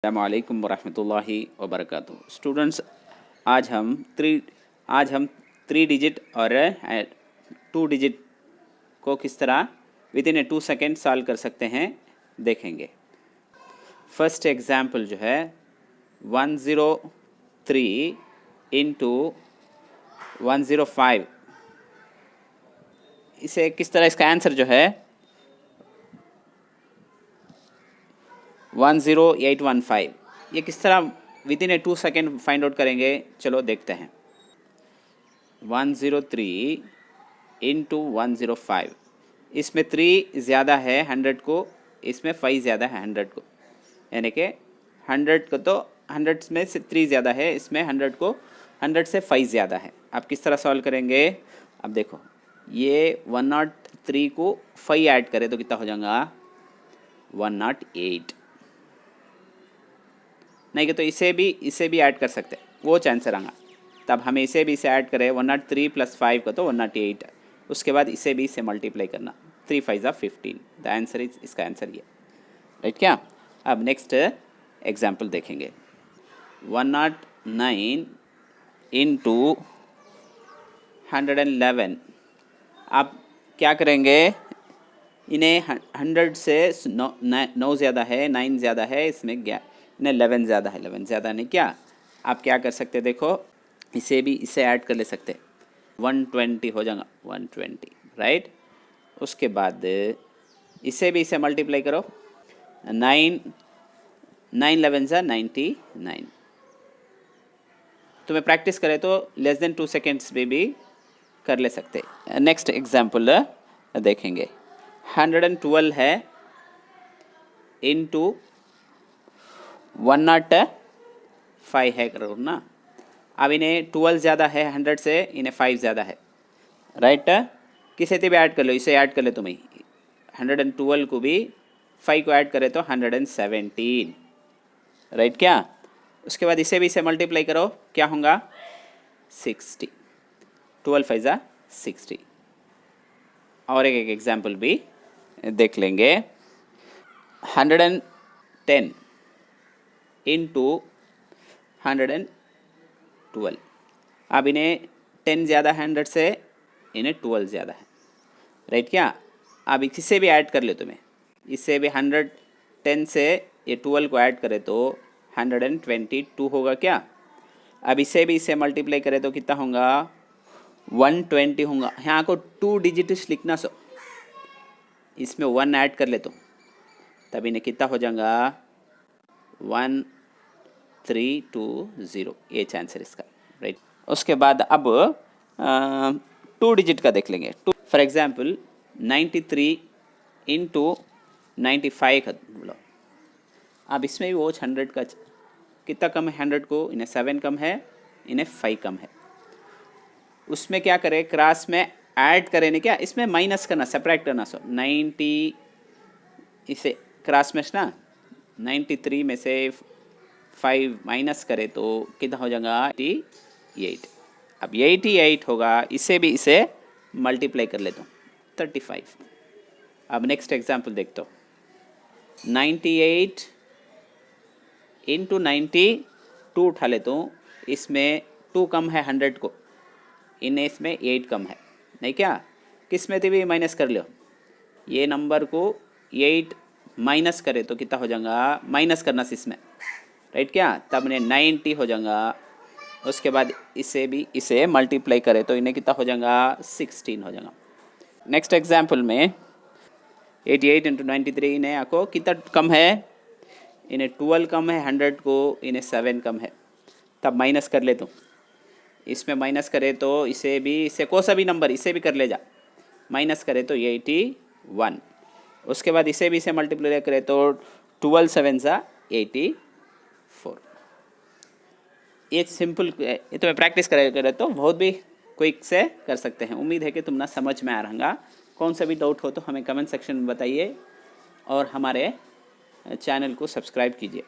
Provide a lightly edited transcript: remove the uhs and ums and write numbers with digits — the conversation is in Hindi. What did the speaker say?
अस्सलामुअलैकुम वरहमतुल्लाहि वबरकातुहू। स्टूडेंट्स, आज हम थ्री डिजिट और टू डिजिट को किस तरह विद इन 2 सेकेंड सॉल्व कर सकते हैं देखेंगे। फर्स्ट एग्जाम्पल जो है 103 इंटू 105, इसे किस तरह, इसका आंसर जो है 10815, ये किस तरह with in 2 second find out करेंगे। चलो देखते हैं। 103 इंटू 105, इसमें 3 ज़्यादा है 100 को, इसमें 5 ज़्यादा है 100 को, यानी कि 100 को तो 100 में से 3 ज़्यादा है, इसमें 100 को 100 से 5 ज़्यादा है। आप किस तरह सॉल्व करेंगे। अब देखो, ये 103 को 5 ऐड करें तो कितना हो जाएगा 108, नहीं कि तो इसे भी ऐड कर सकते हैं, वो आंसर आएगा। तब हमें इसे भी इसे ऐड करें 103 प्लस 5 का तो 108, उसके बाद इसे भी इसे मल्टीप्लाई करना, 3 5 ज़ा 15, द आंसर इज, इसका आंसर ये राइट क्या। अब नेक्स्ट एग्जाम्पल देखेंगे। 109 इंटू 111, आप क्या करेंगे, इन्हें 100 से 9 ज़्यादा है, 9 ज़्यादा है, इसमें इन्हें 11 ज़्यादा है, 11 ज़्यादा नहीं क्या। आप क्या कर सकते, देखो इसे भी इसे ऐड कर ले सकते, 120 हो जाएगा 120 राइट। उसके बाद इसे भी इसे मल्टीप्लाई करो, 9 11 ज़ा 99। तुम्हें प्रैक्टिस करें तो लेस देन 2 सेकेंड्स में भी कर ले सकते। नेक्स्ट एग्जाम्पल देखेंगे। 112 है इंटू 105 है करो ना। अब इन्हें 12 ज़्यादा है 100 से, इन्हें 5 ज़्यादा है राइट। किसे भी ऐड कर लो, इसे ऐड कर ले तुम्हें, 112 को भी 5 को ऐड करे तो 117 राइट क्या। उसके बाद इसे भी इसे मल्टीप्लाई करो, क्या होगा 60, 12 5 ज़ा 60। और एक एग्जाम्पल भी देख लेंगे। 110 इंटू 112, अब इन्हें 10 ज़्यादा है 100 से, इन्हें 12 ज़्यादा है राइट क्या। अब इसे भी ऐड कर ले तुम्हें, इससे भी 110 से ये 12 को ऐड करे तो 122 होगा क्या। अब इसे भी इसे मल्टीप्लाई करे तो कितना होगा 120 होगा। यहाँ को 2 डिजिट्स लिखना, सो इसमें 1 ऐड कर ले तो तब इन्हें कितना हो जाएगा 1320, ये आंसर इसका राइट। उसके बाद अब 2 डिजिट का देख लेंगे। फॉर एग्जांपल 93 इंटू 95 का बोलो। अब इसमें भी वो 100 का कितना कम है 100 को, इन्हें 7 कम है, इन्हें 5 कम है। उसमें क्या करें, क्रॉस में ऐड करें नहीं क्या, इसमें माइनस करना, सेपरेट करना। सो 90 इसे क्रॉस में ना 93 में से 5 माइनस करे तो कितना हो जाएगा 88। अब 88 होगा, इसे भी इसे मल्टीप्लाई कर लेता हूँ 35। अब नेक्स्ट एग्जाम्पल देखते हो। 98 इंटू 92 उठा लेता हूँ, इसमें 2 कम है 100 को, इन्हें इसमें 8 कम है नहीं क्या। किस में भी माइनस कर लो, ये नंबर को 8 माइनस करे तो कितना हो जाएगा, माइनस करना इसमें राइट क्या, तब इन्हें 90 हो जाएगा। उसके बाद इसे भी इसे मल्टीप्लाई करे तो इन्हें कितना हो जाएगा 16 हो जाएगा। नेक्स्ट एग्जाम्पल में 88 इंटू 93, इन्हें आपको कितना कम है, इन्हें 12 कम है 100 को, इन्हें 7 कम है, तब माइनस कर ले तो इसमें माइनस करे तो इसे भी, इसे कौन सा भी नंबर इसे भी कर ले जा, माइनस करे तो 81। उसके बाद इसे भी इसे मल्टीप्लाई करे तो 12 7 ज़ा 84। ये सिंपल, ये तो मैं प्रैक्टिस करे तो बहुत भी क्विक से कर सकते हैं। उम्मीद है कि तुम ना समझ में आ रहा। कौन सा भी डाउट हो तो हमें कमेंट सेक्शन में बताइए और हमारे चैनल को सब्सक्राइब कीजिए।